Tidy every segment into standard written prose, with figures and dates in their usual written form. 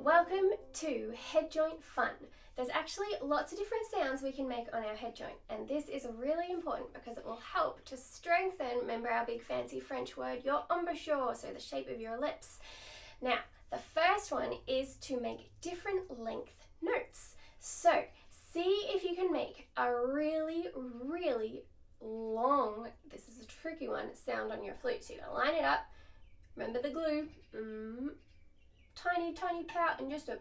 Welcome to Head Joint Fun. There's actually lots of different sounds we can make on our head joint, and this is really important because it will help to strengthen, remember our big fancy French word, your embouchure, so the shape of your lips. Now, the first one is to make different length notes. So, see if you can make a really, really long, this is a tricky one, sound on your flute. So you're gonna line it up, remember the glue, tiny, tiny pout, and just a,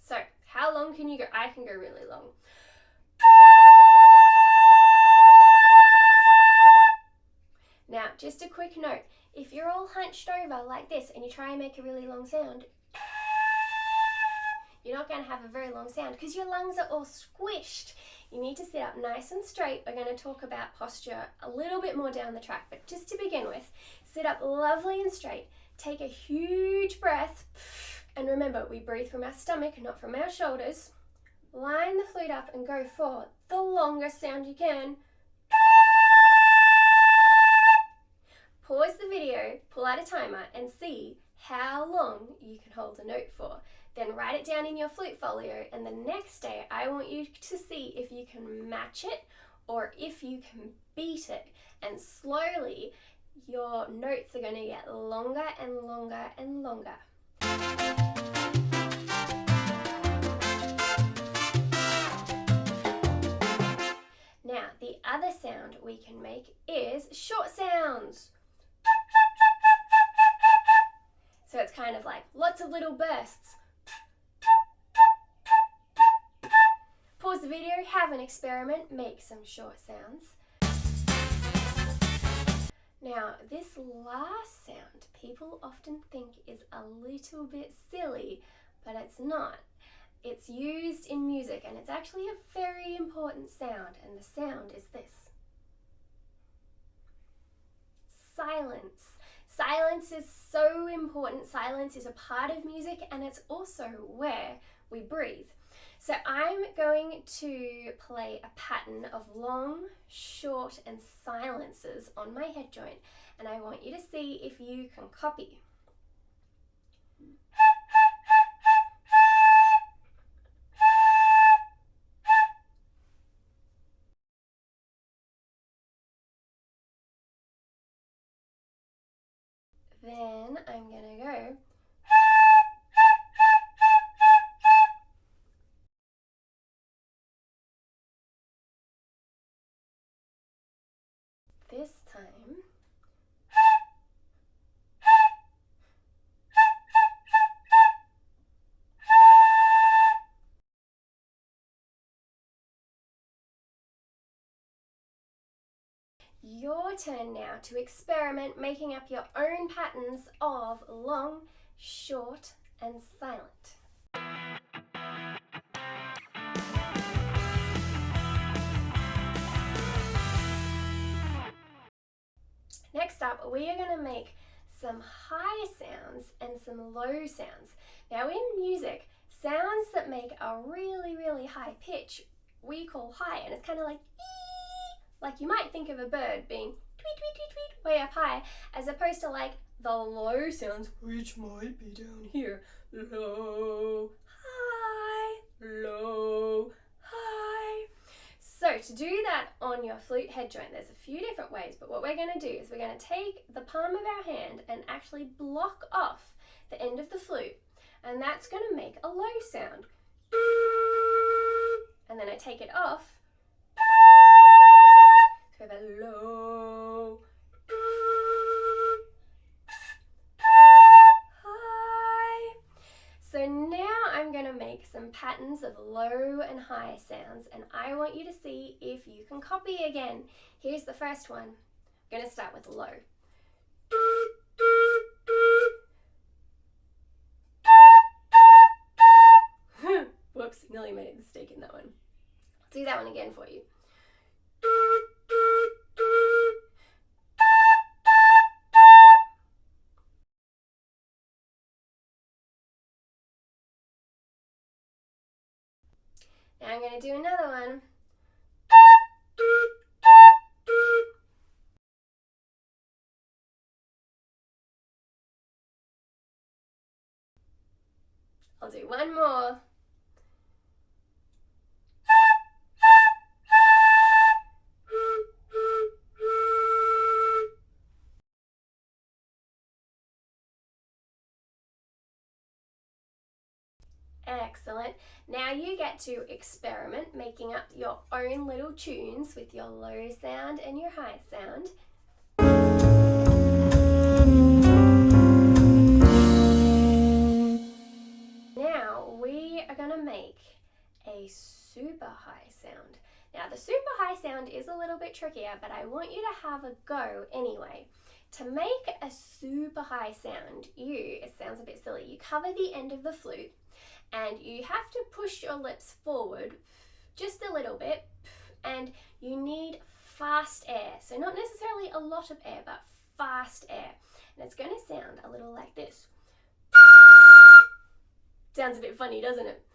so how long can you go? I can go really long. Now, just a quick note, if you're all hunched over like this and you try and make a really long sound, you're not going to have a very long sound because your lungs are all squished. You need to sit up nice and straight. We're going to talk about posture a little bit more down the track, but just to begin with, sit up lovely and straight, take a huge breath, and remember, we breathe from our stomach, not from our shoulders. Line the flute up and go for the longest sound you can. Pause the video, pull out a timer, and see how long you can hold a note for. Then write it down in your flute folio, and the next day I want you to see if you can match it or if you can beat it. And slowly your notes are going to get longer and longer and longer. Now, the other sound we can make is short sounds. So it's kind of like lots of little bursts. Pause the video, have an experiment, make some short sounds. Now, this last sound people often think is a little bit silly, but it's not. It's used in music and it's actually a very important sound, and the sound is this. Silence. Silence is so important. Silence is a part of music and it's also where we breathe. So I'm going to play a pattern of long, short, and silences on my head joint, and I want you to see if you can copy. Then I'm gonna go. This time, your turn now to experiment making up your own patterns of long, short, and silent. Next up, we are going to make some high sounds and some low sounds. Now in music, sounds that make a really, really high pitch we call high, and it's kind of like ee, like you might think of a bird being tweet, tweet, tweet, tweet, way up high, as opposed to like the low sounds, which might be down here. Low, high, low, high. So to do that on your flute head joint, there's a few different ways, but what we're going to do is we're going to take the palm of our hand and actually block off the end of the flute, and that's going to make a low sound. And then I take it off, so we have a low, high. So now I'm going to make some patterns of low and high sounds, and I want you to see if you can copy again. Here's the first one. I'm going to start with low. Whoops, nearly made a mistake in that one. I'll do that one again for you. Now I'm going to do another one. I'll do one more. Excellent. Now you get to experiment making up your own little tunes with your low sound and your high sound. Now we are going to make a super high sound. Now the super high sound is a little bit trickier, but I want you to have a go anyway. To make a super high sound, it sounds a bit silly, you cover the end of the flute and you have to push your lips forward just a little bit, and you need fast air. So not necessarily a lot of air, but fast air. And it's going to sound a little like this. Sounds a bit funny, doesn't it?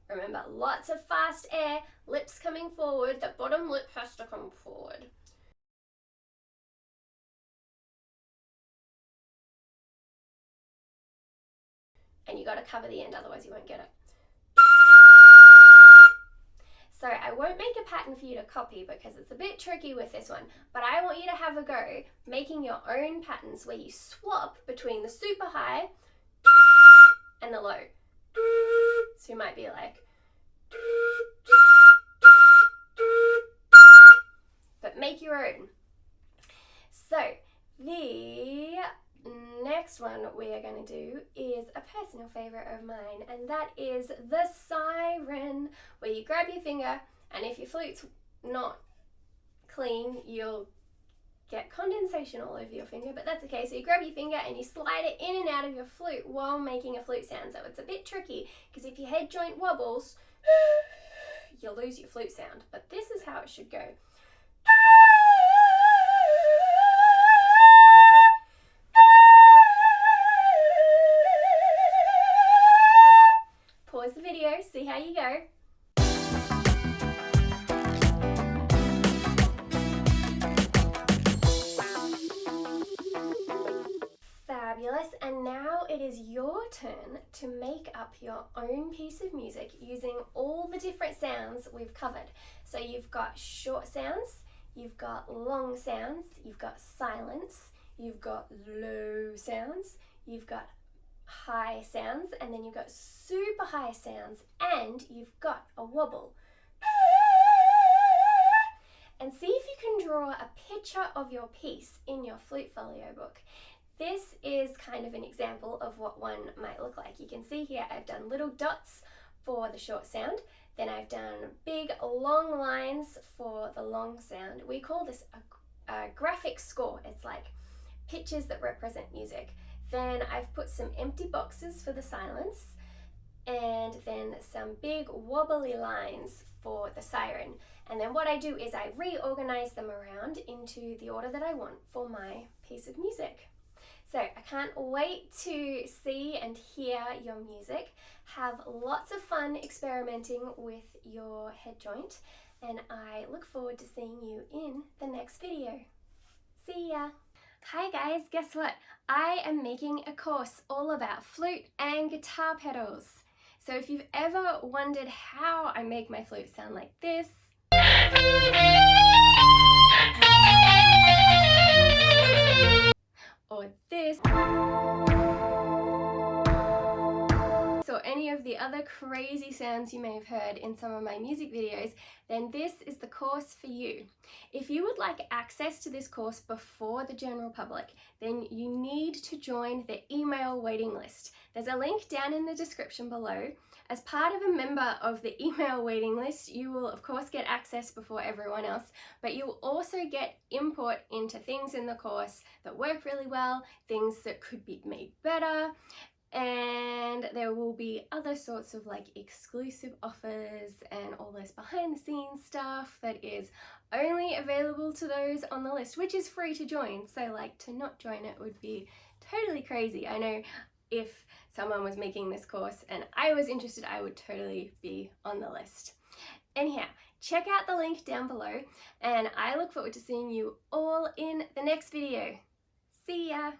Remember, lots of fast air, lips coming forward, the bottom lip has to come forward. And you got to cover the end, otherwise you won't get it. So I won't make a pattern for you to copy because it's a bit tricky with this one, but I want you to have a go making your own patterns where you swap between the super high and the low. So you might be like, but make your own. So the next one we are going to do is a personal favorite of mine, and that is the siren, where you grab your finger, and if your flute's not clean, you'll get condensation all over your finger, but that's okay. So you grab your finger and you slide it in and out of your flute while making a flute sound. So it's a bit tricky because if your head joint wobbles, you'll lose your flute sound, but this is how it should go. Pause the video, see how you go. Fabulous, and now it is your turn to make up your own piece of music using all the different sounds we've covered. So you've got short sounds, you've got long sounds, you've got silence, you've got low sounds, you've got high sounds, and then you've got super high sounds, and you've got a wobble. And see if you can draw a picture of your piece in your flute folio book. This is kind of an example of what one might look like. You can see here I've done little dots for the short sound, then I've done big long lines for the long sound. We call this a graphic score. It's like pictures that represent music. Then I've put some empty boxes for the silence, and then some big wobbly lines for the siren. And then what I do is I reorganize them around into the order that I want for my piece of music. So I can't wait to see and hear your music. Have lots of fun experimenting with your head joint, and I look forward to seeing you in the next video. See ya! Hi guys, guess what? I am making a course all about flute and guitar pedals. So if you've ever wondered how I make my flute sound like this, or this, or any of the other crazy sounds you may have heard in some of my music videos, then this is the course for you. If you would like access to this course before the general public, then you need to join the email waiting list. There's a link down in the description below. As part of a member of the email waiting list, you will of course get access before everyone else, but you'll also get input into things in the course that work really well, things that could be made better, and there will be other sorts of like exclusive offers and all this behind the scenes stuff that is only available to those on the list, which is free to join. So like to not join it would be totally crazy. I know if someone was making this course and I was interested, I would totally be on the list. Anyhow, check out the link down below, and I look forward to seeing you all in the next video. See ya!